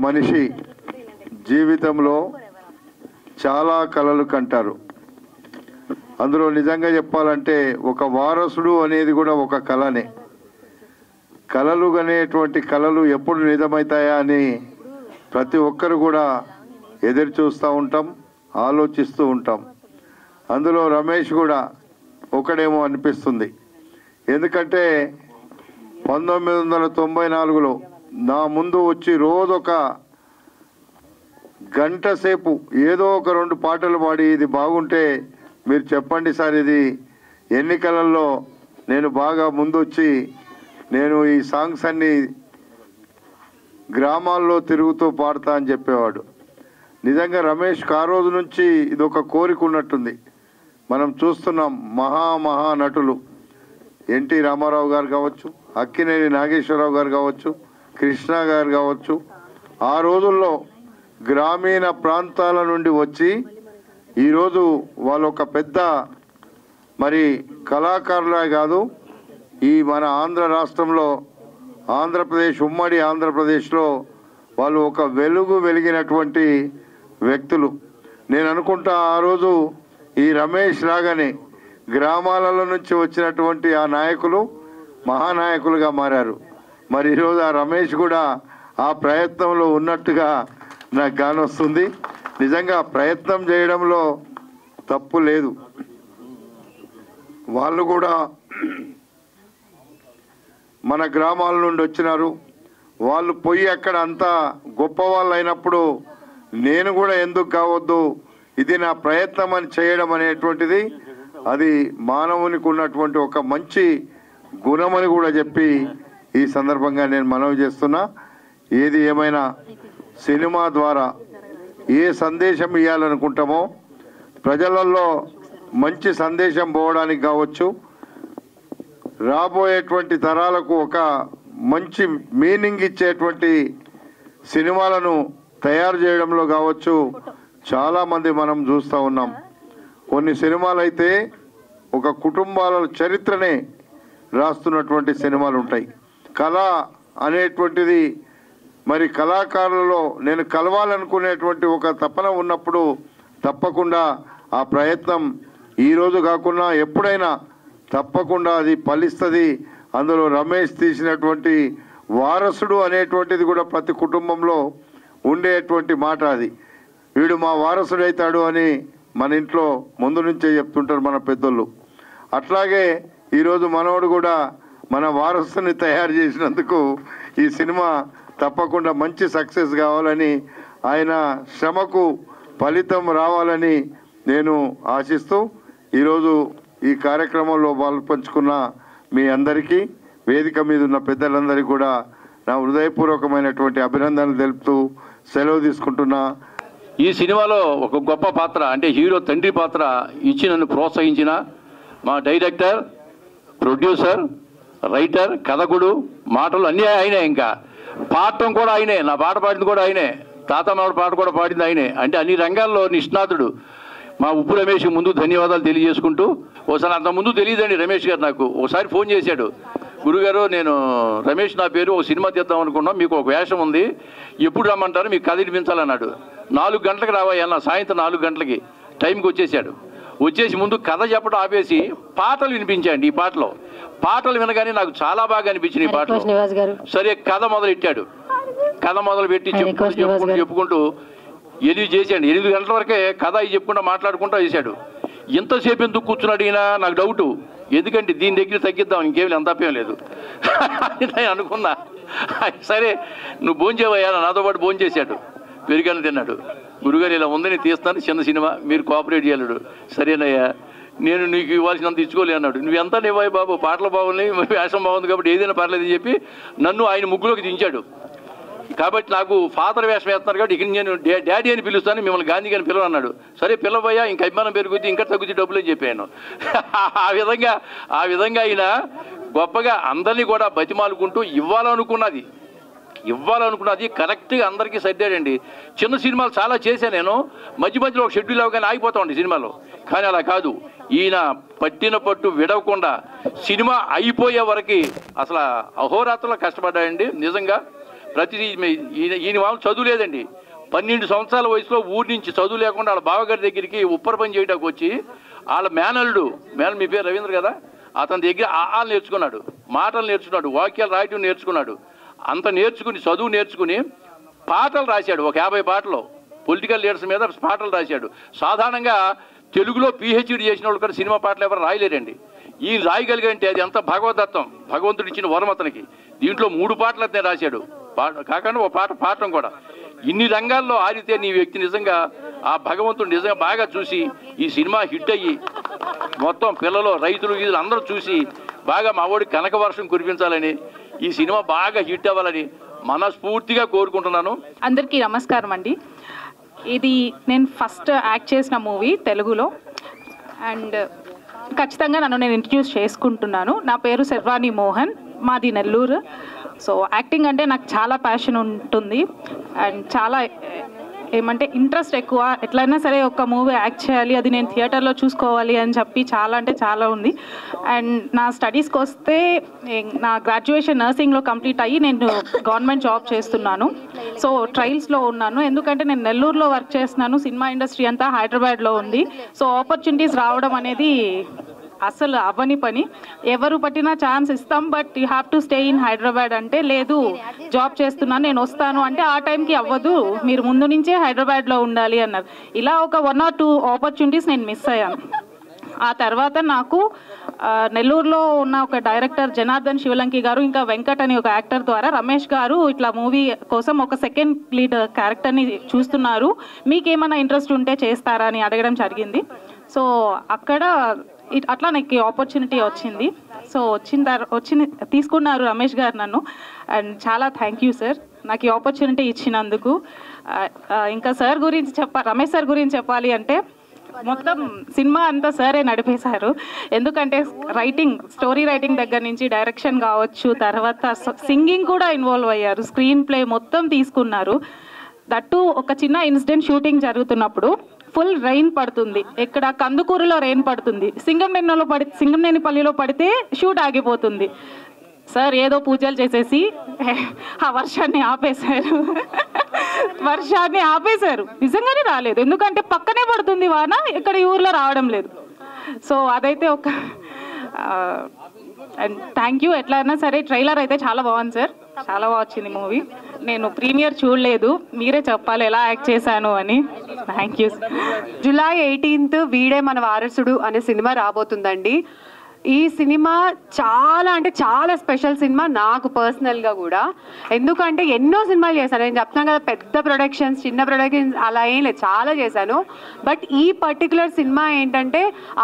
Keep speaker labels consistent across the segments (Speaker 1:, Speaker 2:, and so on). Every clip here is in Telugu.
Speaker 1: మనిషి జీవితంలో చాలా కలలు కంటారు. అందులో నిజంగా చెప్పాలంటే ఒక వారసుడు అనేది కూడా ఒక కళనే. కళలు అనేటువంటి కళలు ఎప్పుడు నిజమవుతాయా అని ప్రతి ఒక్కరు కూడా ఎదురు చూస్తూ ఉంటాం, ఆలోచిస్తూ ఉంటాం. అందులో రమేష్ కూడా ఒకడేమో అనిపిస్తుంది. ఎందుకంటే 1994లో నా ముందు వచ్చి రోజొక గంట సేపు ఏదో ఒక 2 పాటలు పాడి ఇది బాగుంటే మీరు చెప్పండి సార్, ఇది ఎన్నికలలో నేను బాగా ముందొచ్చి నేను ఈ సాంగ్స్ అన్నీ గ్రామాల్లో తిరుగుతూ పాడతా అని చెప్పేవాడు. నిజంగా రమేష్కి ఆ రోజు నుంచి ఇది ఒక కోరిక ఉన్నట్టుంది. మనం చూస్తున్నాం మహా నటులు ఎన్టీ రామారావు గారు కావచ్చు, అక్కినేని నాగేశ్వరరావు గారు కావచ్చు, కృష్ణ గారు కావచ్చు, ఆ రోజుల్లో గ్రామీణ ప్రాంతాల నుండి వచ్చి ఈరోజు వాళ్ళు ఒక పెద్ద మరి కళాకారులే కాదు, ఈ మన ఆంధ్ర రాష్ట్రంలో ఆంధ్రప్రదేశ్ ఉమ్మడి ఆంధ్రప్రదేశ్లో వాళ్ళు ఒక వెలిగినటువంటి వ్యక్తులు. నేను అనుకుంటా ఆ రోజు ఈ రమేష్ లాగానే గ్రామాలలో నుంచి వచ్చినటువంటి ఆ నాయకులు మహానాయకులుగా మారారు. మరి ఈరోజు ఆ రమేష్ కూడా ఆ ప్రయత్నంలో ఉన్నట్టుగా నాకు గానొస్తుంది. నిజంగా ప్రయత్నం చేయడంలో తప్పు లేదు. వాళ్ళు కూడా మన గ్రామాల నుండి వచ్చినారు. వాళ్ళు పోయి అక్కడ అంతా గొప్ప వాళ్ళు అయినప్పుడు నేను కూడా ఎందుకు కావద్దు, ఇది నా ప్రయత్నం అని చేయడం అనేటువంటిది అది మానవునికి ఉన్నటువంటి ఒక మంచి గుణమని కూడా చెప్పి ఈ సందర్భంగా నేను మనవి చేస్తున్నా. ఏది ఏమైనా సినిమా ద్వారా ఏ సందేశం ఇవ్వాలనుకుంటామో ప్రజలలో మంచి సందేశం పోవడానికి కావచ్చు, రాబోయేటువంటి తరాలకు ఒక మంచి మీనింగ్ ఇచ్చేటువంటి సినిమాలను తయారు చేయడంలో కావచ్చు చాలామంది మనం చూస్తూ ఉన్నాం. కొన్ని సినిమాలు అయితే ఒక కుటుంబాల చరిత్రనే రాస్తున్నటువంటి సినిమాలు ఉంటాయి. కళ అనేటువంటిది మరి కళాకారులలో నేను కలవాలనుకునేటువంటి ఒక తపన ఉన్నప్పుడు తప్పకుండా ఆ ప్రయత్నం ఈరోజు కాకుండా ఎప్పుడైనా తప్పకుండా అది ఫలిస్తుంది. అందులో రమేష్ తీసినటువంటి వారసుడు అనేటువంటిది కూడా ప్రతి కుటుంబంలో ఉండేటువంటి మాట. అది వీడు మా వారసుడు అవుతాడు అని మన ఇంట్లో ముందు నుంచే చెప్తుంటారు మన పెద్దోళ్ళు. అట్లాగే ఈరోజు మనోడు కూడా మన వారసుని తయారు చేసినందుకు ఈ సినిమా తప్పకుండా మంచి సక్సెస్ కావాలని, ఆయన శ్రమకు ఫలితం రావాలని నేను ఆశిస్తూ ఈరోజు ఈ కార్యక్రమంలో పాల్పంచుకున్న మీ అందరికీ, వేదిక మీద ఉన్న పెద్దలందరికీ కూడా నా హృదయపూర్వకమైనటువంటి అభినందనలు తెలుపుతూ సెలవు తీసుకుంటున్నా.
Speaker 2: ఈ సినిమాలో ఒక గొప్ప పాత్ర అంటే హీరో తండ్రి పాత్ర ఇచ్చి నన్ను ప్రోత్సహించిన మా డైరెక్టర్, ప్రొడ్యూసర్, రైటర్, కథకుడు, మాటలు అన్నీ ఆయనే. ఇంకా పాడటం కూడా ఆయనే, నా పాట పాడింది కూడా ఆయనే, తాత మావిడ పాట కూడా పాడింది ఆయనే. అంటే అన్ని రంగాల్లో నిష్ణాతుడు. మా ఉప్పు రమేష్ ముందు ధన్యవాదాలు తెలియజేసుకుంటూ, ఒకసారి అంత ముందు తెలియదండి రమేష్ గారు నాకు ఒకసారి ఫోన్ చేశాడు. గురుగారు, నేను రమేష్ నా పేరు, ఒక సినిమా తీద్దాం అనుకున్నాం, మీకు ఒక వేషం ఉంది, ఎప్పుడు రమ్మంటారు, మీకు కథ వినిపించాలన్నాడు. 4 గంటలకు రావయ్యా, సాయంత్రం 4 గంటలకి టైంకి వచ్చేసాడు. వచ్చేసి ముందు కథ చెప్పడం ఆపేసి పాటలు వినిపించండి. ఈ పాటలు వినగానే నాకు చాలా బాగా అనిపించింది ఈ పాటలు. సరే కథ మొదలెట్టాడు. కథ మొదలు పెట్టి చెప్పుకుంటూ 8 చేశాడు. 8 గంటల వరకే కథ చెప్పుకుంటూ మాట్లాడుకుంటూ చేశాడు. ఇంతసేపు ఎందుకు కూర్చున్నాడు ఈయన నాకు డౌటు. ఎందుకంటే దీని దగ్గర తగ్గిద్దాం, ఇంకేమి ఎంత తప్పేం లేదు నేను అనుకున్నా. సరే నువ్వు భోంచేవయ్యా, నాతో పాటు భోంచేశాడు, పెరిగాను తిన్నాడు. గురుగారు ఇలా ఉందని తీస్తాను, చిన్న సినిమా, మీరు కోఆపరేట్ చేయాలడు. సరేనయ్యా, నేను నీకు ఇవ్వాల్సినంత ఇచ్చుకోలే అన్నాడు. నువ్వు ఎంత ఇవ్వాలి బాబు, పాటలు బాగున్నాయి, వేషం బాగుంది కాబట్టి ఏదైనా పర్లేదని చెప్పి నన్ను ఆయన ముగ్గులోకి దించాడు. కాబట్టి నాకు ఫాదర్ వేషం వేస్తున్నారు కాబట్టి ఇక నేను డాడీ అని పిలుస్తాను, మిమ్మల్ని గాంధీ గారిని పిలవన్నాడు. సరే పిలవయ్యా, ఇంకా అభిమానం పెరుగుద్ది, ఇంకా తగ్గుద్ది డబ్బులు అని చెప్పాను. ఆ విధంగా ఆయన గొప్పగా అందరినీ కూడా బతిమాలుకుంటూ ఇవ్వాలనుకున్నది కరెక్ట్గా అందరికీ సర్దాడండి. చిన్న సినిమాలు చాలా చేశాను నేను, మధ్యలో ఒక షెడ్యూల్ అవగానే ఆగిపోతా ఉండే సినిమాలో. కానీ అలా కాదు, ఈయన పట్టిన పట్టు విడవకుండా సినిమా అయిపోయే వరకు అసలు అహోరాత్రంలో కష్టపడ్డాయండి. నిజంగా ఈయన వాళ్ళు చదువు లేదండి. 12 సంవత్సరాల వయసులో ఊరి నుంచి చదువు లేకుండా వాళ్ళ బావగారి దగ్గరికి ఉప్పర పని చేయడానికి వచ్చి వాళ్ళ మేనల్లుడు మీ పేరు రవీంద్ర కదా, అతని దగ్గర ఆలు నేర్చుకున్నాడు, మాటలు నేర్చుకున్నాడు, వాక్యాలు రాయటం నేర్చుకున్నాడు. అంత నేర్చుకుని చదువు నేర్చుకుని పాటలు రాశాడు. ఒక 50 పాటలు పొలిటికల్ లీడర్స్ మీద పాటలు రాశాడు. సాధారణంగా తెలుగులో PhD చేసిన వాళ్ళు కూడా సినిమా పాటలు ఎవరు రాయలేరండి. ఈయన రాయగలిగంటే అది ఎంత భగవదత్తం, భగవంతుడు ఇచ్చిన వరం అతనికి. దీంట్లో 3 పాటలు అతనే రాశాడు, కాకుండా ఒక పాట పాడటం కూడా. ఇన్ని రంగాల్లో ఆరితే నీ వ్యక్తి నిజంగా ఆ భగవంతుడు నిజంగా బాగా చూసి ఈ సినిమా హిట్ అయ్యి మొత్తం పిల్లలు రైతులు వీధులు అందరూ చూసి బాగా మా వాడికి కనక వర్షం కురిపించాలని, ఈ సినిమా బాగా హిట్ అవ్వాలని మనస్ఫూర్తిగా కోరుకుంటున్నాను.
Speaker 3: అందరికీ నమస్కారం అండి. ఇది నేను ఫస్ట్ యాక్ట్ చేసిన మూవీ తెలుగులో. అండ్ ఖచ్చితంగా నన్ను నేను ఇంట్రడ్యూస్ చేసుకుంటున్నాను. నా పేరు శర్వాణి మోహన్, మాది నెల్లూరు. సో యాక్టింగ్ అంటే నాకు చాలా ప్యాషన్ ఉంటుంది అండ్ చాలా ఏమంటే ఇంట్రెస్ట్ ఎక్కువ. ఎట్లయినా సరే ఒక మూవీ యాక్ట్ చేయాలి, అది నేను థియేటర్లో చూసుకోవాలి అని చెప్పి చాలా అంటే చాలా ఉంది. అండ్ నా స్టడీస్కి వస్తే నా గ్రాడ్యుయేషన్ నర్సింగ్లో కంప్లీట్ అయ్యి నేను గవర్నమెంట్ జాబ్ చేస్తున్నాను. సో ట్రయల్స్లో ఉన్నాను, ఎందుకంటే నేను నెల్లూరులో వర్క్ చేస్తున్నాను. సినిమా ఇండస్ట్రీ అంతా హైదరాబాద్లో ఉంది. సో ఆపర్చునిటీస్ రావడం అనేది అసలు అవ్వని పని. ఎవరు పట్టినా ఛాన్స్ ఇస్తాం, but you have to stay in Hyderabad అంటే లేదు, జాబ్ చేస్తున్నాను నేను వస్తాను అంటే ఆ టైంకి అవ్వదు, మీరు ముందు నుంచే హైదరాబాద్లో ఉండాలి అన్నారు. ఇలా ఒక 1 or 2 ఆపర్చునిటీస్ నేను మిస్ అయ్యాను. ఆ తర్వాత నాకు నెల్లూరులో ఉన్న ఒక డైరెక్టర్ జనార్దన్ శివలంకి గారు, ఇంకా వెంకట్ అని ఒక యాక్టర్ ద్వారా రమేష్ గారు ఇట్లా మూవీ కోసం ఒక సెకండ్ లీడ్ క్యారెక్టర్ని చూస్తున్నారు, మీకేమైనా ఇంట్రెస్ట్ ఉంటే చేస్తారా అని అడగడం జరిగింది. సో అక్కడ అట్లా నాకు ఆపర్చునిటీ వచ్చింది. సో తీసుకున్నారు రమేష్ గారు నన్ను. అండ్ చాలా థ్యాంక్ యూ సార్ నాకు ఈ ఆపర్చునిటీ ఇచ్చినందుకు. ఇంకా సార్ గురించి రమేష్ సార్ గురించి చెప్పాలి అంటే మొత్తం సినిమా అంతా సరే నడిపేశారు. ఎందుకంటే రైటింగ్, స్టోరీ రైటింగ్ దగ్గర నుంచి డైరెక్షన్ కావచ్చు, తర్వాత సింగింగ్ కూడా ఇన్వాల్వ్ అయ్యారు, స్క్రీన్ ప్లే మొత్తం తీసుకున్నారు. దట్టు ఒక చిన్న ఇన్సిడెంట్ షూటింగ్ జరుగుతున్నప్పుడు ఫుల్ రెయిన్ పడుతుంది, ఇక్కడ కందుకూరులో రెయిన్ పడుతుంది, సింగంనేనిపల్లిలో పడితే షూట్ ఆగిపోతుంది. సార్ ఏదో పూజలు చేసేసి ఆ వర్షాన్ని ఆపేశారు. నిజంగానే రాలేదు, ఎందుకంటే పక్కనే పడుతుంది వాన, ఇక్కడ ఈ ఊర్లో రావడం లేదు. సో అదైతే ఒక అండ్ థ్యాంక్ యూ. ఎట్లయినా సరే ట్రైలర్ అయితే చాలా బాగుంది సార్, చాలా బాగా వచ్చింది మూవీ. నేను ప్రీమియర్ చూడలేదు, మీరే చెప్పాలి ఎలా యాక్ట్ చేశాను అని. Thank you.
Speaker 4: జూలై 18th వీడే మన వారసుడు అనే సినిమా రాబోతుందండి. ఈ సినిమా చాలా అంటే చాలా స్పెషల్ సినిమా నాకు పర్సనల్గా కూడా. ఎందుకంటే ఎన్నో సినిమాలు చేశాను, నేను చెప్తాను కదా, పెద్ద ప్రొడక్షన్స్ చిన్న ప్రొడక్షన్స్ అలా ఏం లేదు, చాలా చేశాను. బట్ ఈ పర్టికులర్ సినిమా ఏంటంటే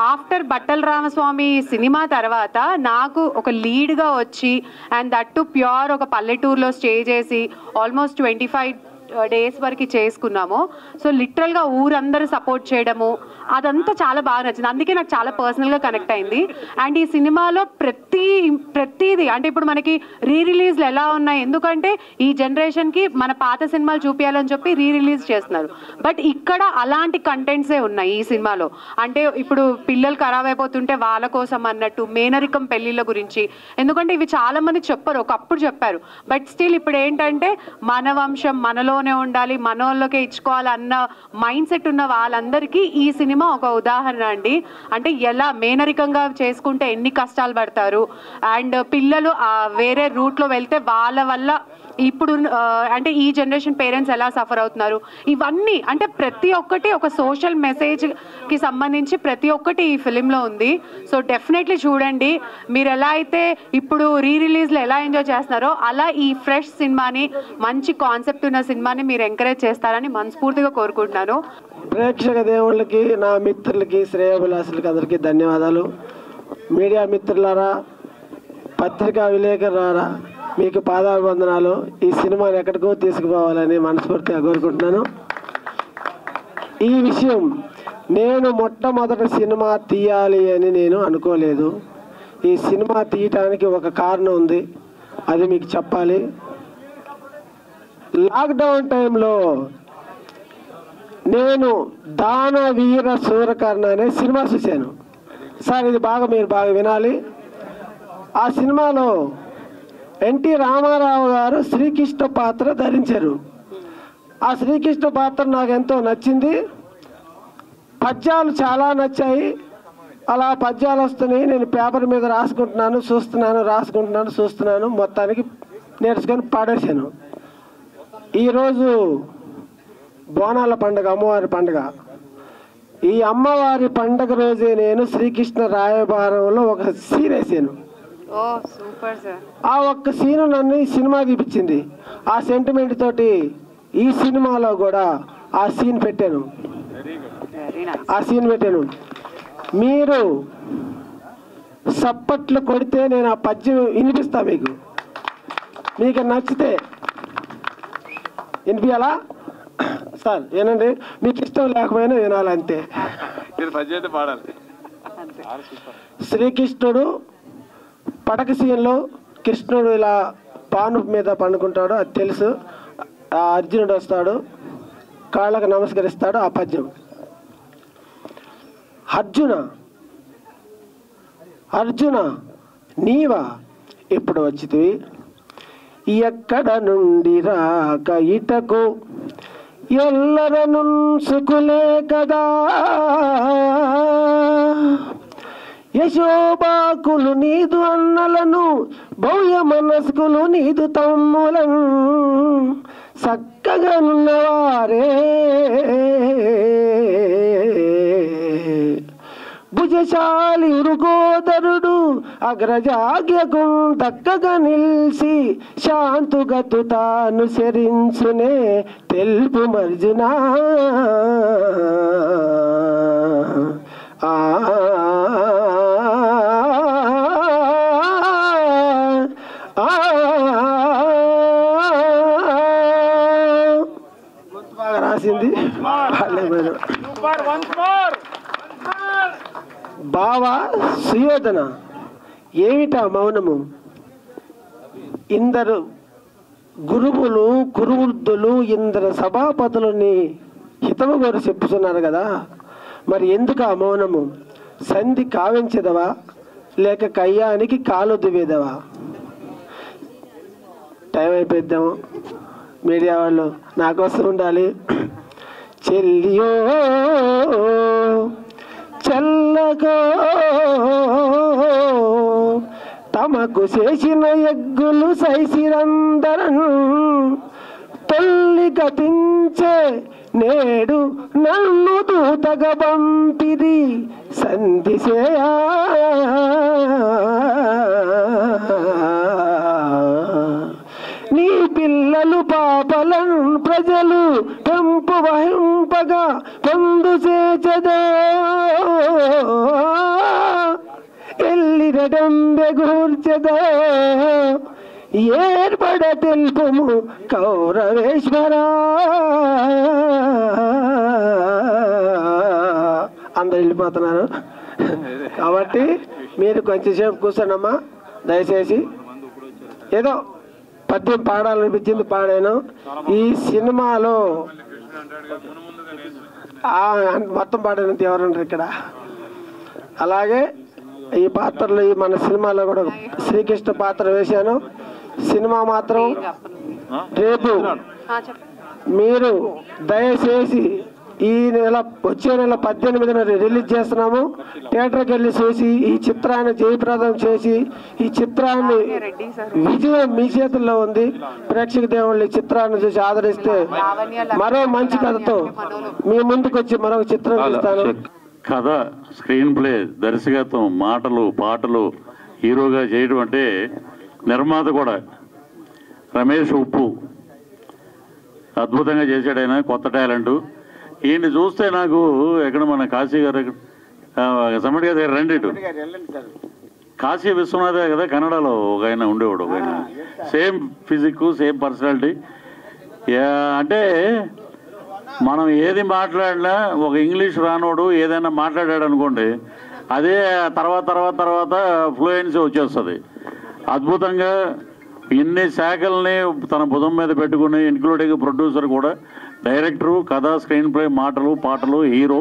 Speaker 4: ఆఫ్టర్ బట్టల రామస్వామి సినిమా తర్వాత నాకు ఒక లీడ్గా వచ్చి, అండ్ దట్టు ప్యూర్ ఒక పల్లెటూరులో స్టే చేసి ఆల్మోస్ట్ 25 days వరకు చేసుకున్నాము. సో లిటరల్గా ఊరందరూ సపోర్ట్ చేయడము అదంతా చాలా బాగా నచ్చింది, అందుకే నాకు చాలా పర్సనల్గా కనెక్ట్ అయింది. అండ్ ఈ సినిమాలో ప్రతిదీ అంటే ఇప్పుడు మనకి రిలీజ్లు ఎలా ఉన్నాయి, ఎందుకంటే ఈ జనరేషన్కి మన పాత సినిమాలు చూపించాలని చెప్పి రిలీజ్ చేస్తున్నారు, బట్ ఇక్కడ అలాంటి కంటెంట్సే ఉన్నాయి ఈ సినిమాలో. అంటే ఇప్పుడు పిల్లలు ఖరాబ్ అయిపోతుంటే వాళ్ళ కోసం అన్నట్టు, మేనరికం పెళ్ళిళ్ళ గురించి, ఎందుకంటే ఇవి చాలా మంది చెప్పరు, ఒకప్పుడు చెప్పారు, బట్ స్టిల్ ఇప్పుడు ఏంటంటే మన వంశం మనలోనే ఉండాలి, మనోళ్ళకే ఇచ్చుకోవాలి అన్న మైండ్ సెట్ ఉన్న వాళ్ళందరికీ ఈ సినిమా ఒక ఉదాహరణ అండి. అంటే ఎలా మేనరికంగా చేసుకుంటే ఎన్ని కష్టాలు పడతారు, అండ్ పిల్లలు వేరే రూట్లో వెళ్తే వాళ్ళ వల్ల ఇప్పుడు అంటే ఈ జనరేషన్ పేరెంట్స్ ఎలా సఫర్ అవుతున్నారు, ఇవన్నీ అంటే ప్రతి ఒక్కటి ఒక సోషల్ మెసేజ్కి సంబంధించి ప్రతి ఒక్కటి ఈ ఫిలింలో ఉంది. సో డెఫినెట్లీ చూడండి. మీరు ఎలా అయితే ఇప్పుడు రిలీజ్లో ఎలా ఎంజాయ్ చేస్తున్నారో అలా ఈ ఫ్రెష్ సినిమాని, మంచి కాన్సెప్ట్ ఉన్న సినిమాని మీరు ఎంకరేజ్ చేస్తారని మనస్ఫూర్తిగా కోరుకుంటున్నాను.
Speaker 5: ప్రేక్షక దేవుళ్ళకి, నా మిత్రులకి, శ్రేయోభిలాషులకి అందరికీ ధన్యవాదాలు. మీడియా మిత్రులారా, పత్రికా విలేకరులారా, మీకు పాదాభివందనాలు. ఈ సినిమాని ఎక్కడికో తీసుకుపోవాలని మనస్ఫూర్తిగా కోరుకుంటున్నాను. ఈ విషయం నేను మొట్టమొదటి సినిమా తీయాలి అని నేను అనుకోలేదు. ఈ సినిమా తీయటానికి ఒక కారణం ఉంది, అది మీకు చెప్పాలి. లాక్డౌన్ టైంలో నేను దానవీర సూరకర్ణ అనే సినిమా చూశాను సార్. ఇది మీరు బాగా వినాలి. ఆ సినిమాలో ఎన్టీ రామారావు గారు శ్రీకృష్ణ పాత్ర ధరించారు. ఆ శ్రీకృష్ణ పాత్ర నాకు ఎంతో నచ్చింది. పద్యాలు చాలా నచ్చాయి. అలా పద్యాలు వస్తున్నాయి, నేను పేపర్ మీద రాసుకుంటున్నాను, చూస్తున్నాను, మొత్తానికి నేర్చుకొని పాడేశాను. ఈరోజు బోనాల పండుగ, అమ్మవారి పండుగ. ఈ అమ్మవారి పండుగ రోజే నేను శ్రీకృష్ణ రాయబారంలో ఒక సీన్ వేసాను. ఆ ఒక్క సీను నన్ను ఈ సినిమా తీపిచ్చింది. ఆ సెంటిమెంట్ తోటి ఈ సినిమాలో కూడా ఆ సీన్ పెట్టాను. మీరు సప్పట్లు కొడితే నేను ఆ పద్యం వినిపిస్తా మీకు నచ్చితే వినిపించాలా సార్? ఏనండి, మీకు ఇష్టం లేకపోయినా వినాలంతే. శ్రీకృష్ణుడు పడక సీన్లో కృష్ణుడు ఇలా పాను మీద పండుకుంటాడు, అది తెలుసు. ఆ అర్జునుడు వస్తాడు, కాళ్ళకు నమస్కరిస్తాడు. ఆ పద్యం, అర్జున నీవా ఇప్పుడు వచ్చితివి, ఎక్కడ నుండి రాక ఇటకు ఎల్లరను సుకులే కదా, యశోబాకులు నీదు అన్నలను, భవ్య మనస్కులు నీదు తమ్ములను, చక్కగానున్నవారే భుజశాలి ఉరుగోదరుడు అగ్రజాగ్యకు దక్కగా నిల్సి, శాంతుగతు తాను శరించునే తెలుపు మర్జునా. బాగా రాసింది. బావా సుయోధన, ఏమిటా మౌనము? ఇందరు గురువులు కురువృద్ధులు ఇందరు సభాపతులని హితము గారు చెప్పుతున్నారు కదా, మరి ఎందుకు ఆ మౌనము? సంధి కావించదవా లేక కయ్యానికి కాలు దువ్వేదవా? టైం అయిపోద్దాము, మీడియా వాళ్ళు నా కోసం ఉండాలి. చెల్లియో చల్లగో తమకు చేసిన యజ్ఞులు సైసిరందరను, తొల్లి గతించే నేడు నన్ను దూతగా పంపిరి సంధిసేయా. నీ పిల్లలు పాపలను ప్రజలు పెంపు వహింపగా పొందు చేచదో, ఎల్లిరడంబెగూర్చదో ఏర్పడ తెలుపుము కౌరవేశ్వర. అందరు వెళ్ళిపోతున్నారు కాబట్టి మీరు కొంచెంసేపు కూర్చోనమ్మా దయచేసి. ఏదో పద్యం పాడాలనిపించింది, పాడాను. ఈ సినిమాలో మొత్తం పాడినంత ఎవరున్నారు ఇక్కడ? అలాగే ఈ పాత్రలు మన సినిమాలో కూడా శ్రీకృష్ణ పాత్ర వేశాను. సినిమా మాత్రం రేపు మీరు దయచేసి ఈ నెల వచ్చే నెల 18న రిలీజ్ చేస్తున్నాము. థియేటర్కి వెళ్ళి చూసి ఈ చిత్రాన్ని జయప్రదం చేసి ఈ చిత్రాన్ని విజయం మీ చేతుల్లో ఉంది. ప్రేక్షక దేవుళ్ళు ఈ చిత్రాన్ని చూసి ఆదరిస్తే మరో మంచి కథతో మీ ముందుకు వచ్చి మరొక చిత్రం చూస్తాను.
Speaker 6: కథ, స్క్రీన్ ప్లే, దర్శకత్వం, మాటలు, పాటలు, హీరోగా చేయడం అంటే నిర్మాత కూడా రమేష్ ఉప్పు అద్భుతంగా చేశాడు. ఆయన కొత్త టాలెంట్. ఈయన్ని చూస్తే నాకు ఎక్కడ మన కాశీ గారు సమ్మడి గారి దగ్గర రండి, కాశీ విశ్వనాథే కదా కన్నడలో ఒక ఆయన ఉండేవాడు. ఒక ఆయన సేమ్ ఫిజిక్, సేమ్ పర్సనాలిటీ. అంటే మనం ఏది మాట్లాడినా ఒక ఇంగ్లీష్ రానోడు ఏదైనా మాట్లాడాడు అనుకోండి, అదే తర్వాత ఫ్లూయెన్సీ వచ్చేస్తుంది. అద్భుతంగా ఇన్ని శాఖల్ని తన భుజం మీద పెట్టుకుని, ఇంక్లూడింగ్ ప్రొడ్యూసర్ కూడా, డైరెక్టరు, కథ, స్క్రీన్ ప్లే, మాటలు, పాటలు, హీరో,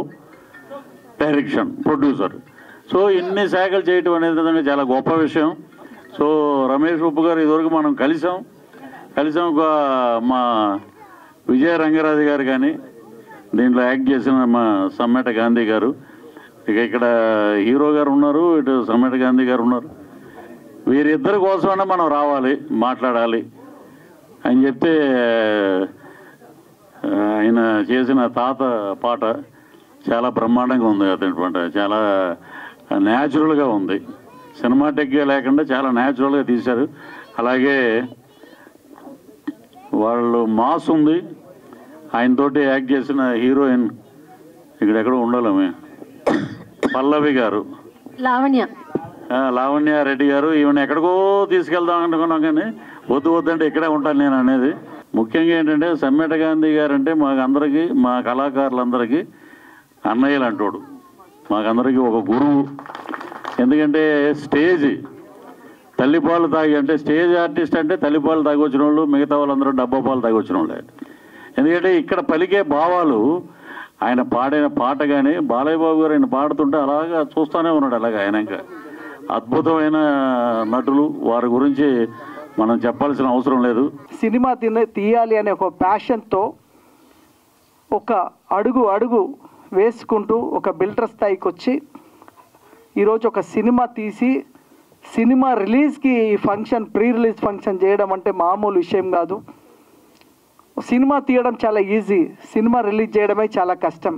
Speaker 6: డైరెక్షన్, ప్రొడ్యూసర్. సో ఇన్ని శాఖలు చేయటం అనేది చాలా గొప్ప విషయం. సో రమేష్ ఉప్పు గారు ఇదివరకు మనం కలిసాం మా విజయ రంగరాజు గారు కానీ దీంట్లో యాక్ట్ చేసిన మా సమ్మెట గాంధీ గారు, ఇక ఇక్కడ హీరో గారు ఉన్నారు, ఇటు సమ్మెట గాంధీ గారు ఉన్నారు. వీరిద్దరి కోసమైనా మనం రావాలి, మాట్లాడాలి అని చెప్తే ఆయన చేసిన తాత పాట చాలా బ్రహ్మాండంగా ఉంది. అతని పాట చాలా న్యాచురల్గా ఉంది, సినిమాటిక్గా లేకుండా చాలా న్యాచురల్గా తీశారు. అలాగే వాళ్ళు మాస్ ఉంది. ఆయనతోటి యాక్ట్ చేసిన హీరోయిన్ ఇక్కడెక్కడో ఉండాలమే పల్లవి గారు, లావణ్య రెడ్డి గారు. ఈవెన్ ఎక్కడికో తీసుకెళ్దాం అనుకున్నాం కానీ వద్దంటే ఇక్కడే ఉంటాను నేను అనేది. ముఖ్యంగా ఏంటంటే సమ్మెట గాంధీ గారు అంటే మాకందరికీ, మా కళాకారులందరికీ అన్నయ్యలు అంటాడు, మాకందరికీ ఒక గురువు. ఎందుకంటే స్టేజ్ తల్లిపాలు తాగి, అంటే స్టేజ్ ఆర్టిస్ట్ అంటే తల్లిపాలు తాగి వచ్చిన వాళ్ళు, మిగతా వాళ్ళందరూ డబ్బా పాలు తాగి వచ్చిన వాళ్ళే. ఎందుకంటే ఇక్కడ పలికే భావాలు, ఆయన పాడిన పాట కానీ బాలయ్య బాబు గారు ఆయన పాడుతుంటే అలాగా చూస్తూనే ఉన్నాడు. అలాగే ఆయన ఇంకా అద్భుతమైన నటులు, వారి గురించి మనం చెప్పాల్సిన అవసరం లేదు.
Speaker 7: సినిమా తీయాలి అనే ఒక ప్యాషన్తో ఒక అడుగు వేసుకుంటూ ఒక బిల్డర్ స్థాయికి వచ్చి ఈరోజు ఒక సినిమా తీసి సినిమా రిలీజ్కి ఫంక్షన్, ప్రీ రిలీజ్ ఫంక్షన్ చేయడం అంటే మామూలు విషయం కాదు. సినిమా తీయడం చాలా ఈజీ, సినిమా రిలీజ్ చేయడమే చాలా కష్టం.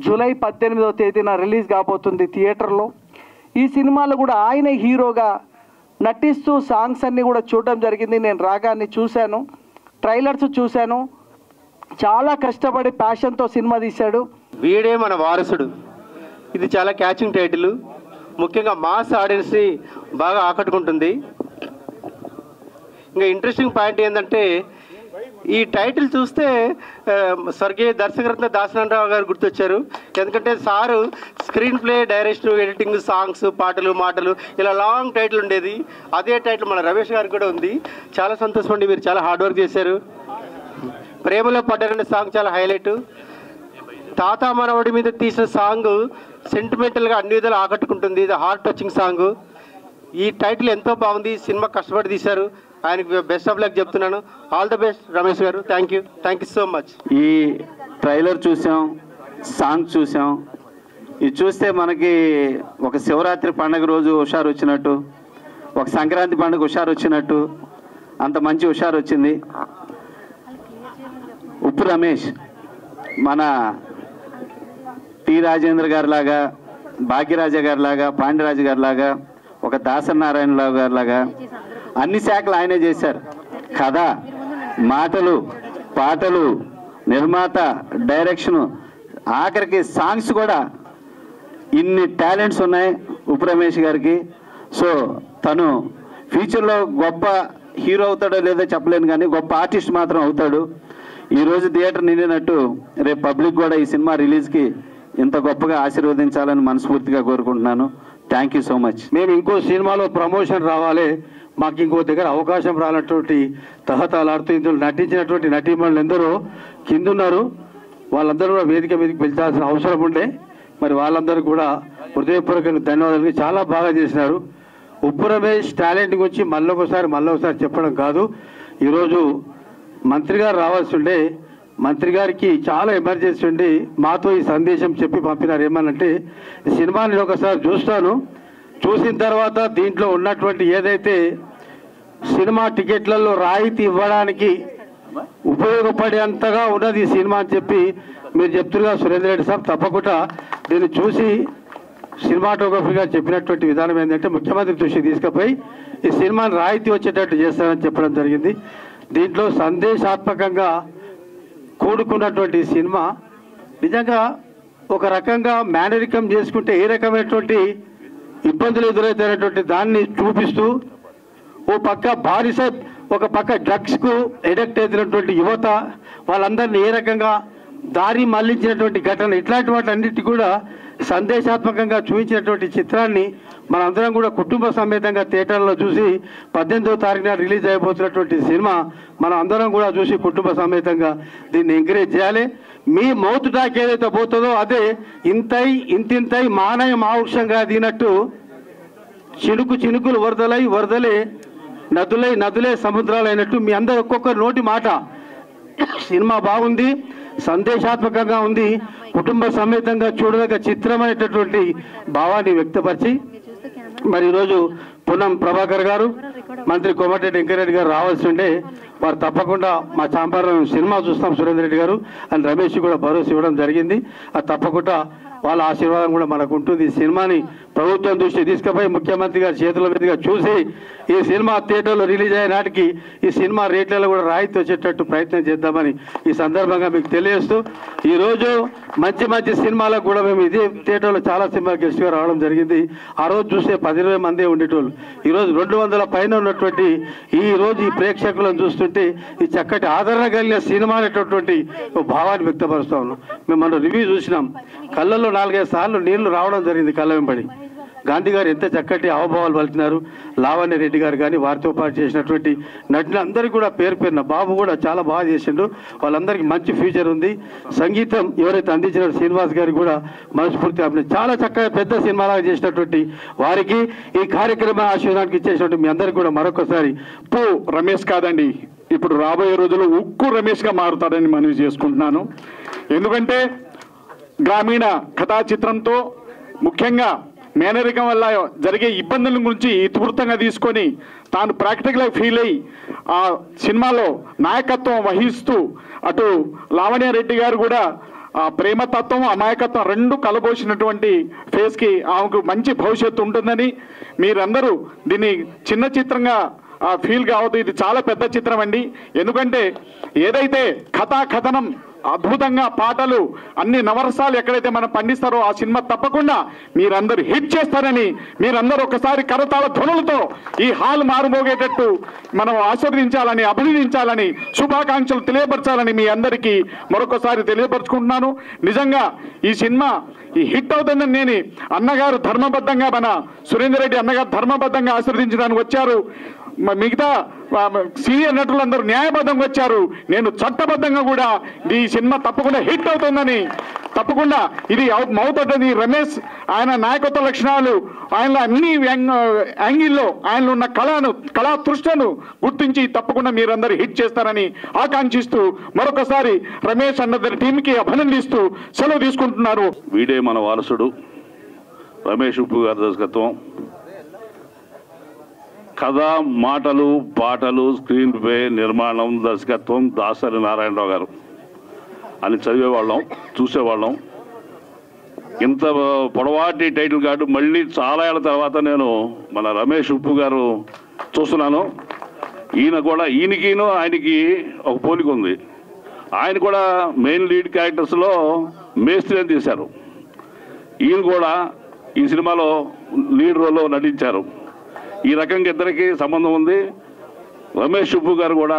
Speaker 7: జూలై 18వ తేదీన రిలీజ్ కాబోతుంది థియేటర్లో. ఈ సినిమాలో కూడా ఆయన హీరోగా నటిస్తూ సాంగ్స్ అన్నీ కూడా చూడడం జరిగింది. నేను రాగాన్ని చూశాను, ట్రైలర్స్ చూశాను. చాలా కష్టపడి ప్యాషన్తో సినిమా తీశాడు.
Speaker 8: వీడే మన వారసుడు, ఇది చాలా క్యాచింగ్ టైటిల్, ముఖ్యంగా మాస్ ఆడియన్స్ని బాగా ఆకట్టుకుంటుంది. ఇంకా ఇంట్రెస్టింగ్ పాయింట్ ఏంటంటే ఈ టైటిల్ చూస్తే స్వర్గీయ దర్శకరత్న దాసనారాయణ గారు గుర్తొచ్చారు. ఎందుకంటే sir screen play, direction, editing, songs, పాటలు, మాటలు ఇలా లాంగ్ టైటిల్ ఉండేది. అదే టైటిల్ మన రమేష్ గారికి కూడా ఉంది. చాలా సంతోషమండి, మీరు చాలా హార్డ్ వర్క్ చేశారు. ప్రేమలో పడ్డారనే సాంగ్ చాలా హైలైట్. తాత మనవడి మీద తీసిన సాంగ్ సెంటిమెంటల్గా అన్ని విధాలు ఆకట్టుకుంటుంది. ఇది హార్ట్ టచింగ్ సాంగ్. ఈ టైటిల్ ఎంతో బాగుంది, సినిమా కష్టపడి తీశారు. ఆయనకి బెస్ట్ ఆఫ్ లక్ చెప్తున్నాను. ఆల్ ద బెస్ట్ రమేష్ గారు. Thank you so much.
Speaker 9: ఈ ట్రైలర్ చూసాం, సాంగ్ చూసాం. ఇది చూస్తే మనకి ఒక శివరాత్రి పండుగ రోజు హుషారు వచ్చినట్టు, ఒక సంక్రాంతి పండుగ హుషారు వచ్చినట్టు, అంత మంచి హుషారు వచ్చింది. ఉప్పు రమేష్ మన టి రాజేంద్ర గారి లాగా, భాగ్యరాజ గారి లాగా, పాండ్యరాజు గారి లాగా, ఒక దాసనారాయణరావు గారి లాగా అన్ని శాఖలు ఆయనే చేశారు. కథ, మాటలు, పాటలు, నిర్మాత, డైరెక్షను, ఆఖరికి సాంగ్స్ కూడా ఇన్ని టాలెంట్స్ ఉన్నాయి ఉప్పు రమేష్ గారికి. సో తను ఫ్యూచర్లో గొప్ప హీరో అవుతాడో లేదో చెప్పలేను కానీ గొప్ప ఆర్టిస్ట్ మాత్రం అవుతాడు. ఈరోజు థియేటర్ నిండినట్టు రేపు పబ్లిక్ కూడా ఈ సినిమా రిలీజ్కి ఇంత గొప్పగా ఆశీర్వదించాలని మనస్ఫూర్తిగా కోరుకుంటున్నాను. Thank you so much.
Speaker 10: మేము ఇంకో సినిమాలో ప్రమోషన్ రావాలి, మాకు ఇంకో దగ్గర అవకాశం రానటువంటి తహతలాడుతూ ఇందులో నటించినటువంటి నటీమణులు ఎందరో కిందున్నారు. వాళ్ళందరూ కూడా వేదిక మీదకి పిలిచాల్సిన అవసరం ఉండే. మరి వాళ్ళందరూ కూడా హృదయపూర్వక ధన్యవాదాలు. చాలా బాగా చేసినారు. ఉప్పు రమేష్ టాలెంట్ గురించి మళ్ళొకసారి చెప్పడం కాదు. ఈరోజు మంత్రి గారు రావాల్సి ఉండే, మంత్రి గారికి చాలా ఎమర్జెన్సీ ఉండి మాతో ఈ సందేశం చెప్పి పంపినారు. ఏమనంటే ఈ సినిమాని ఒకసారి చూస్తాను, చూసిన తర్వాత దీంట్లో ఉన్నటువంటి ఏదైతే సినిమా టికెట్లలో రాయితీ ఇవ్వడానికి ఉపయోగపడేంతగా ఉన్నది ఈ సినిమా అని చెప్పి మీరు చెప్తున్నారు సురేంద్ర రెడ్డి సాబ్. తప్పకుండా దీన్ని చూసి సినిమాటోగ్రఫీగా చెప్పినటువంటి విధానం ఏంటంటే ముఖ్యమంత్రి దృష్టికి తీసుకుపోయి ఈ సినిమాని రాయితీ వచ్చేటట్టు చేస్తారని చెప్పడం జరిగింది. దీంట్లో సందేశాత్మకంగా కూడుకున్నటువంటి సినిమా నిజంగా ఒక రకంగా మేనరికం చేసుకుంటే ఏ రకమైనటువంటి ఇబ్బందులు ఎదురవుతున్నటువంటి దాన్ని చూపిస్తూ ఓ పక్క బానిస, ఒక పక్క డ్రగ్స్కు ఎడిక్ట్ అవుతున్నటువంటి యువత, వాళ్ళందరినీ ఏ రకంగా దారి మళ్లించినటువంటి ఘటన, ఇట్లాంటి వాటన్నిటి కూడా సందేశాత్మకంగా చూపించినటువంటి చిత్రాన్ని మనందరం కూడా కుటుంబ సమేతంగా థియేటర్లో చూసి 18వ తారీఖున రిలీజ్ అయిపోతున్నటువంటి సినిమా మనం అందరం కూడా చూసి కుటుంబ సమేతంగా దీన్ని ఎంకరేజ్ చేయాలి. మీ మౌత్ టాక్ ఏదైతే పోతుందో అదే ఇంతింతై మానయ మావృక్షంగా దినట్టు చినుకు చినుకులు వరదలై వరదలే నదులై నదులే సముద్రాలు అయినట్టు మీ అందరు ఒక్కొక్కరు నోటి మాట సినిమా బాగుంది, సందేశాత్మకంగా ఉంది, కుటుంబ సమేతంగా చూడదగ్గ చిత్రమైనటువంటి భావాన్ని వ్యక్తపరిచి మరి ఈరోజు పున్నం ప్రభాకర్ గారు, మంత్రి కోమటిరెడ్డి వెంకరెడ్డి గారు రావాల్సి ఉండే వారు తప్పకుండా మా చాంపారం సినిమా చూస్తాం సురేందర్ రెడ్డి గారు అని రమేష్ కూడా భరోసా ఇవ్వడం జరిగింది. అది తప్పకుండా వాళ్ళ ఆశీర్వాదం కూడా మనకు ఉంటుంది. ఈ సినిమాని ప్రభుత్వం దృష్టి తీసుకుపోయి ముఖ్యమంత్రి గారి చేతుల మీదుగా చూసి ఈ సినిమా థియేటర్లో రిలీజ్ అయ్యే నాటికి ఈ సినిమా రేట్లలో కూడా రాయితీ వచ్చేటట్టు ప్రయత్నం చేద్దామని ఈ సందర్భంగా మీకు తెలియజేస్తూ ఈరోజు మంచి మంచి సినిమాలకు కూడా మేము ఇదే థియేటర్లో చాలా సినిమా గెస్ట్గా రావడం జరిగింది. ఆ రోజు చూస్తే 10-20 మందే ఉండేటోళ్ళు. ఈరోజు 200 పైన ఉన్నటువంటి ఈ రోజు ఈ ప్రేక్షకులను చూస్తుంటే ఈ చక్కటి ఆదరణ కలిగిన సినిమా అనేటటువంటి భావాన్ని వ్యక్తపరుస్తూ ఉన్నాం. మేము మన రివ్యూ చూసినాం, కళ్ళల్లో 4-5 సార్లు నీళ్లు రావడం జరిగింది కళ్ళ వెంబడి. గాంధీ గారు ఎంత చక్కటి హావభావాలు పలికినారు. లావణ్య రెడ్డి గారు కానీ వారితో పాటు చేసినటువంటి నటులందరికీ కూడా పేరు పేరున బాబు కూడా చాలా బాగా చేసిండు. వాళ్ళందరికీ మంచి ఫ్యూచర్ ఉంది. సంగీతం ఎవరైతే అందించిన శ్రీనివాస్ గారికి కూడా మనస్ఫూర్తిగా చాలా చక్కగా పెద్ద సినిమాలాగా చేసినటువంటి వారికి ఈ కార్యక్రమ ఆశీర్వాదానికి ఇచ్చేసినట్టు మీ అందరికీ కూడా మరొకసారి
Speaker 11: రమేష్ కాదండి, ఇప్పుడు రాబోయే రోజుల్లో ఉక్కు రమేష్గా మారుతాడని మనవి చేసుకుంటున్నాను. ఎందుకంటే గ్రామీణ కథా చిత్రంతో ముఖ్యంగా మేనరికం వల్ల జరిగే ఇబ్బందుల గురించి ఇతివృత్తంగా తీసుకొని తాను ప్రాక్టికల్గా ఫీల్ అయ్యి ఆ సినిమాలో నాయకత్వం వహిస్తూ అటు లావణ్య రెడ్డి గారు కూడా ఆ ప్రేమతత్వం అమాయకత్వం రెండు కలబోసినటువంటి ఫేస్కి ఆమెకు మంచి భవిష్యత్తు ఉంటుందని మీరందరూ దీన్ని చిన్న చిత్రంగా ఫీల్ కావద్దు. ఇది చాలా పెద్ద చిత్రం అండి. ఎందుకంటే ఏదైతే కథనం అద్భుతంగా పాటలు అన్ని నవరసాలు ఎక్కడైతే మనం పండిస్తారో ఆ సినిమా తప్పకుండా మీరందరూ హిట్ చేస్తారని మీరందరూ ఒకసారి కరతాళ ధ్వనులతో ఈ హాల్ మారుమోగేటట్టు మనం ఆశీర్వదించాలని అభినందించాలని శుభాకాంక్షలు తెలియపరచాలని మీ అందరికీ మరొకసారి తెలియపరుచుకుంటున్నాను. నిజంగా ఈ సినిమా ఈ హిట్ అవుతుందని నేను అన్నగారు ధర్మబద్ధంగా మన సురేందర్ రెడ్డి అన్నగారు ధర్మబద్ధంగా ఆశీర్వదించడానికి వచ్చారు. మిగతా సీనియర్ నటులందరూ న్యాయబద్ధంగా వచ్చారు. నేను చట్టబద్ధంగా కూడా ఈ సినిమా తప్పకుండా హిట్ అవుతుందని తప్పకుండా ఇది అవుతుందని రమేష్ ఆయన నాయకత్వ లక్షణాలు ఆయనలో అన్ని యాంగిల్లో ఆయనలో ఉన్న కళా తృష్టను గుర్తించి తప్పకుండా మీరందరూ హిట్ చేస్తారని ఆకాంక్షిస్తూ మరొకసారి రమేష్ అన్న టీంకి అభినందిస్తూ సెలవు తీసుకుంటున్నారు.
Speaker 12: వీడే మన వారసుడు రమేష్ ఉప్పు గారి దర్శకత్వం, కథ మాటలు పాటలు స్క్రీన్ ప్లే నిర్మాణం దర్శకత్వం దాసరి నారాయణరావు గారు అని చదివేవాళ్ళం చూసేవాళ్ళం. ఇంత పొడవాటి టైటిల్ కార్డు మళ్ళీ చాలా ఏళ్ళ తర్వాత నేను మన రమేష్ ఉప్పు గారు చూస్తున్నాను. ఈయనకిను ఆయనకి ఒక పోలిక ఉంది. ఆయన కూడా మెయిన్ లీడ్ క్యారెక్టర్స్లో మేస్త్రి అని తీశారు. ఈయన కూడా ఈ సినిమాలో లీడ్ రోల్లో నటించారు. ఈ రకంగా ఇద్దరికి సంబంధం ఉంది. రమేష్ ఉప్పు గారు కూడా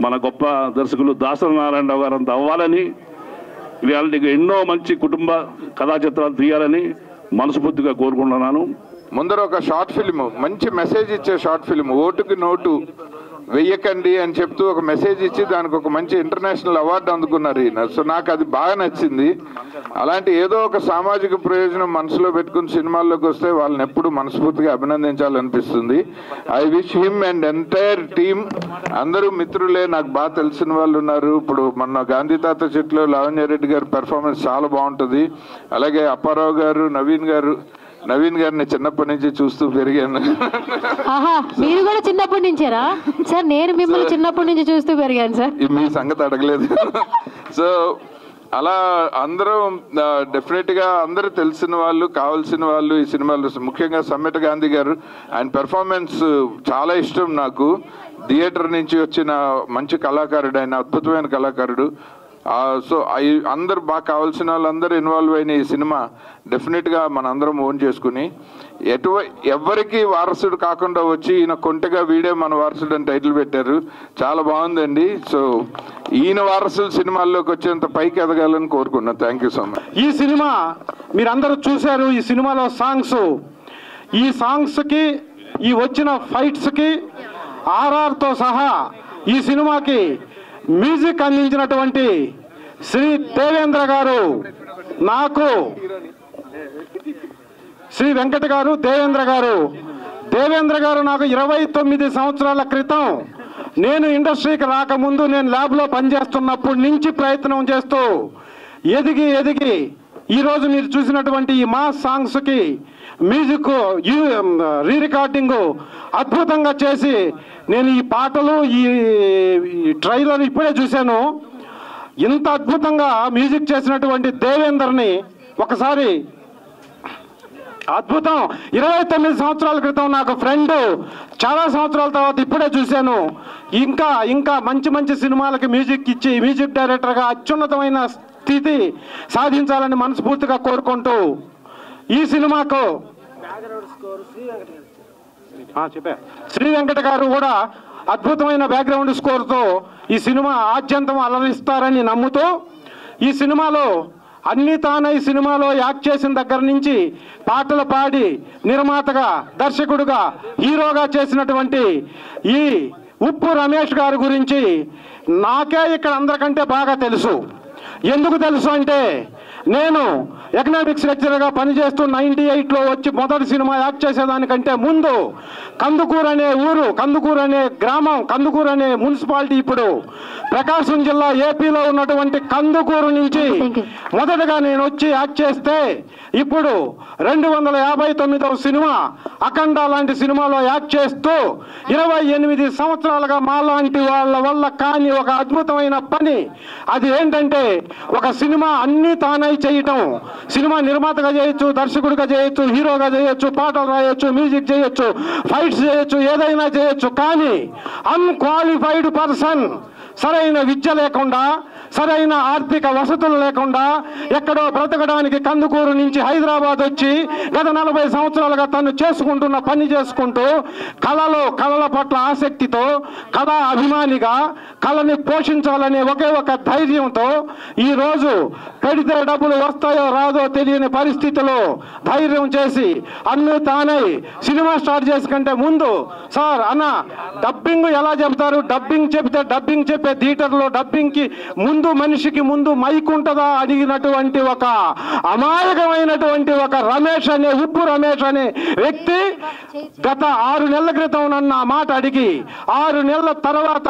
Speaker 12: మన గొప్ప దర్శకులు దాసరి నారాయణరావు గారు అంత అవ్వాలని, రియాలిటీగా ఎన్నో మంచి కుటుంబ కథా చిత్రాలు తీయాలని మనస్ఫూర్తిగా కోరుకుంటున్నాను.
Speaker 1: ముందర ఒక షార్ట్ ఫిల్మ్, మంచి మెసేజ్ ఇచ్చే షార్ట్ ఫిల్మ్, ఓటుకి నోటు వెయ్యకండి అని చెప్తూ ఒక మెసేజ్ ఇచ్చి దానికి ఒక మంచి ఇంటర్నేషనల్ అవార్డు అందుకున్నారు ఈయన. సో నాకు అది బాగా నచ్చింది. అలాంటి ఏదో ఒక సామాజిక ప్రయోజనం మనసులో పెట్టుకుని సినిమాల్లోకి వస్తే వాళ్ళని ఎప్పుడు మనస్ఫూర్తిగా అభినందించాలనిపిస్తుంది. I wish him and entire team, అందరూ మిత్రులే, నాకు బాగా తెలిసిన వాళ్ళు ఉన్నారు. ఇప్పుడు మొన్న గాంధీ తాత చెట్లో లావణ్య రెడ్డి గారి పెర్ఫార్మెన్స్ చాలా బాగుంటుంది. అలాగే అప్పారావు గారు, నవీన్ గారిని చిన్నప్పటి నుంచి చూస్తూ పెరిగాను.
Speaker 13: మీరు కూడా చిన్నప్పటి నుంచేరా సార్? నేను మిమ్మల్ని చిన్నప్పటి నుంచి చూస్తూ పెరిగాను సార్.
Speaker 1: మీ సంగతి అడగలేదు. సో అలా అందరూ డెఫినెట్గా అందరూ తెలిసిన వాళ్ళు, కావాల్సిన వాళ్ళు ఈ సినిమాలో. ముఖ్యంగా సమ్మెట గాంధీ గారు, ఆయన పెర్ఫార్మెన్స్ చాలా ఇష్టం నాకు. థియేటర్ నుంచి వచ్చిన మంచి కళాకారుడు ఆయన, అద్భుతమైన కళాకారుడు. సో అందరు బాగా కావాల్సిన వాళ్ళందరూ ఇన్వాల్వ్ అయిన ఈ సినిమా డెఫినెట్గా మనందరం ఓన్ చేసుకుని ఎవరికి వారసుడు కాకుండా వచ్చి ఈయన కొంటగా వీడే మన వారసుడు అని టైటిల్ పెట్టారు. చాలా బాగుందండి. సో ఈయన వారసులు సినిమాల్లోకి వచ్చేంత పైకి ఎదగాలని కోరుకున్నాను. Thank you so much.
Speaker 14: ఈ సినిమా మీరందరూ చూశారు. ఈ సినిమాలో ఈ సాంగ్స్కి ఈ వచ్చిన ఫైట్స్కి ఆర్ఆర్తో సహా ఈ సినిమాకి మ్యూజిక్ అందించినటువంటి శ్రీ దేవేంద్ర గారు నాకు శ్రీ వెంకట గారు, దేవేంద్ర గారు. దేవేంద్ర గారు నాకు 29 సంవత్సరాల క్రితం నేను ఇండస్ట్రీకి రాకముందు నేను ల్యాబ్లో పనిచేస్తున్నప్పటి నుంచి ప్రయత్నం చేస్తూ ఎదిగి ఎదిగి ఈరోజు మీరు చూసినటువంటి ఈ మాస్ సాంగ్స్కి మ్యూజిక్ రీ రికార్డింగు అద్భుతంగా చేసి నేను ఈ పాటలు ఈ ట్రైలర్ ఇప్పుడే చూశాను. ఇంత అద్భుతంగా మ్యూజిక్ చేసినటువంటి దేవేందర్ని ఒకసారి అద్భుతం. 29 సంవత్సరాల క్రితం నాకు ఫ్రెండ్, చాలా సంవత్సరాల తర్వాత ఇప్పుడే చూశాను. ఇంకా ఇంకా మంచి మంచి సినిమాలకి మ్యూజిక్ ఇచ్చి మ్యూజిక్ డైరెక్టర్గా అత్యున్నతమైన స్థితి సాధించాలని మనస్ఫూర్తిగా కోరుకుంటూ ఈ సినిమాకు శ్రీ వెంకట గారు కూడా అద్భుతమైన బ్యాక్గ్రౌండ్ స్కోర్తో ఈ సినిమా ఆద్యంతం అలరిస్తారని నమ్ముతూ ఈ సినిమాలో అన్ని తానై సినిమాలో యాక్ట్ చేసిన దగ్గర నుంచి పాటలు పాడి నిర్మాతగా, దర్శకుడుగా, హీరోగా చేసినటువంటి ఈ ఉప్పు రమేష్ గారి గురించి నాకే ఇక్కడ అందరికంటే బాగా తెలుసు. ఎందుకు తెలుసు అంటే నేను ఎకనామిక్స్ లెక్చరర్గా పనిచేస్తూ 98లో వచ్చి మొదటి సినిమా యాక్ట్ చేసేదానికంటే ముందు కందుకూరు అనే ఊరు, కందుకూరు అనే గ్రామం, కందుకూరు అనే మున్సిపాలిటీ ఇప్పుడు ప్రకాశం జిల్లా ఏపీలో ఉన్నటువంటి కందుకూరు నుంచి మొదటగా నేను వచ్చి యాక్ట్ చేస్తే ఇప్పుడు 259వ సినిమా అఖండ లాంటి సినిమాలో యాక్ట్ చేస్తూ 28 సంవత్సరాలుగా మాలాంటి వాళ్ళ వల్ల కాని ఒక అద్భుతమైన పని. అది ఏంటంటే ఒక సినిమా అన్ని తానై చేయటం. సినిమా నిర్మాతగా చేయొచ్చు, దర్శకుడిగా చేయొచ్చు, హీరోగా చేయొచ్చు, పాటలు రాయొచ్చు, మ్యూజిక్ చేయొచ్చు, ఫైట్స్ చేయొచ్చు, ఏదైనా చేయొచ్చు. కానీ అన్క్వాలిఫైడ్ పర్సన్, సరైన విద్య లేకుండా, సరైన ఆర్థిక వసతులు లేకుండా ఎక్కడో బ్రతకడానికి కందుకూరు నుంచి హైదరాబాద్ వచ్చి గత 40 సంవత్సరాలుగా తను చేసుకుంటున్న పని చేసుకుంటూ కళల పట్ల ఆసక్తితో, కళా అభిమానిగా, కళని పోషించాలనే ఒకే ఒక ధైర్యంతో ఈరోజు పెడితే డబ్బులు వస్తాయో రాదో తెలియని పరిస్థితిలో ధైర్యం చేసి అన్నీ తానై సినిమా స్టార్ట్ చేసే కంటే ముందు సార్ అన్న డబ్బింగ్ ఎలా చెప్తారు, డబ్బింగ్ చెప్తే డబ్బింగ్ చెప్పే థియేటర్లో డబ్బింగ్కి ముందు మనిషికి ముందు మైక్ ఉంటుందా అడిగినటువంటి ఒక అమాయకమైనటువంటి ఒక రమేష్ అనే ఉప్పు రమేష్ అనే వ్యక్తి గత 6 నెలల క్రితం నన్ను ఆ మాట అడిగి 6 నెలల తర్వాత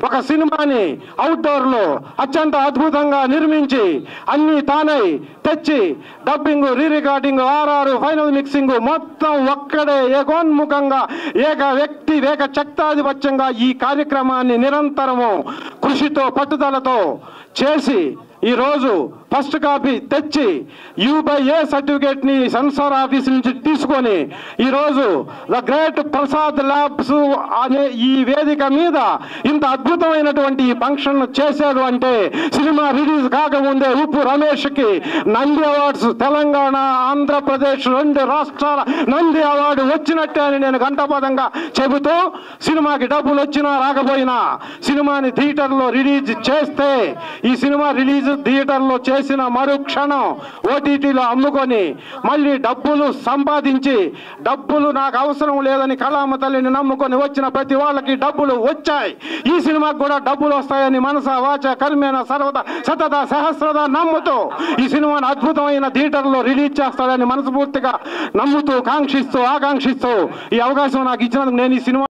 Speaker 14: ఒక సినిమాని అవుట్డోర్లో అత్యంత అద్భుతంగా నిర్మించి అన్ని తానై తెచ్చి dubbing, re recording, R R, final mixing మొత్తం ఒక్కడే ఏకోన్ముఖంగా ఏక వ్యక్తి ఏక శక్తాధిపత్యంగా ఈ కార్యక్రమాన్ని నిరంతరము కృషితో పట్టుదలతో చేసి ఈరోజు ఫస్ట్ కాపీ తెచ్చి U/A సర్టిఫికేట్ని సెన్సార్ ఆఫీస్ నుంచి తీసుకొని ఈరోజు ద గ్రేట్ ప్రసాద్ ల్యాబ్స్ అనే ఈ వేదిక మీద ఇంత అద్భుతమైనటువంటి ఈ ఫంక్షన్ చేశాడు అంటే సినిమా రిలీజ్ కాకముందే ఉప్పు రమేష్కి నంది అవార్డ్స్, తెలంగాణ, ఆంధ్రప్రదేశ్ 2 రాష్ట్రాల నంది అవార్డు వచ్చినట్టే అని నేను ఘంటాపథంగా చెబుతూ సినిమాకి డబ్బులు వచ్చినా రాకపోయినా సినిమాని థియేటర్లో రిలీజ్ చేస్తే ఈ సినిమా రిలీజ్ థియేటర్లో చేసిన మరుక్షణం ఓటీటీలో అమ్ముకొని మళ్ళీ డబ్బులు సంపాదించి డబ్బులు నాకు అవసరం లేదని కళామ తల్లిని నమ్ముకొని వచ్చిన ప్రతి వాళ్ళకి డబ్బులు వచ్చాయి. ఈ సినిమాకి కూడా డబ్బులు వస్తాయని మనస వాచ కర్మేణ సర్వద సతత సహస్రద నమ్ముతూ ఈ సినిమాను అద్భుతమైన థియేటర్లో రిలీజ్ చేస్తాడని మనస్ఫూర్తిగా నమ్ముతూ, ఆకాంక్షిస్తూ ఈ అవకాశం నాకు ఇచ్చినందుకు నేను ఈ సినిమా